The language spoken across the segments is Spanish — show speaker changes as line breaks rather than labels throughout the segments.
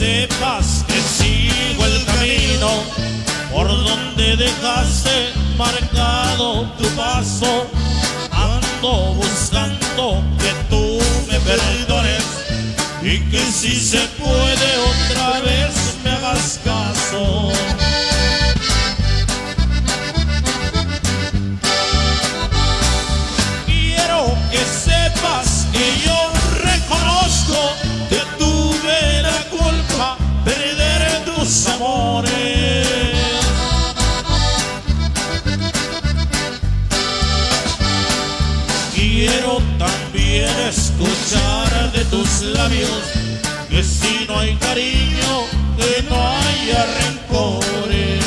sepas que sigo el camino por donde dejaste marcado tu paso. Ando buscando que tú me perdones y que si se puede otra vez me hagas caso. Quiero que sepas que yo reconozco que tuve la culpa de perder tus amores. Quiero también escuchar de tus labios que si no hay cariño, que no haya rencores.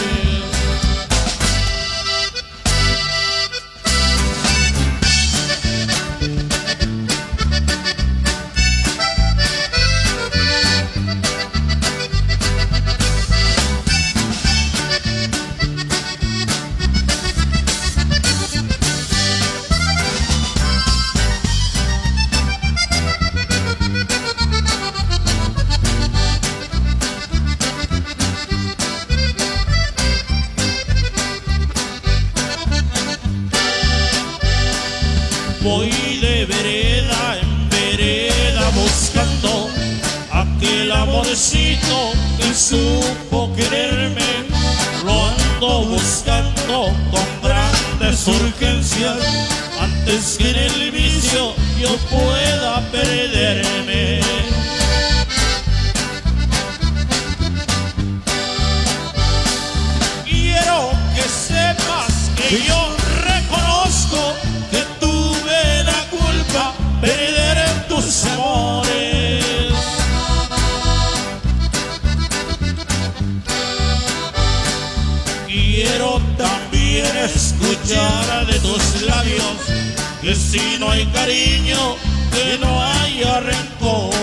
Voy de vereda en vereda buscando aquel amorcito que supo quererme. Lo ando buscando con grandes urgencias antes que en el vicio yo pueda perderme. Quiero que sepas que yo reconozco que perder tus amores. Quiero también escuchar de tus labios que si no hay cariño, que no haya rencor.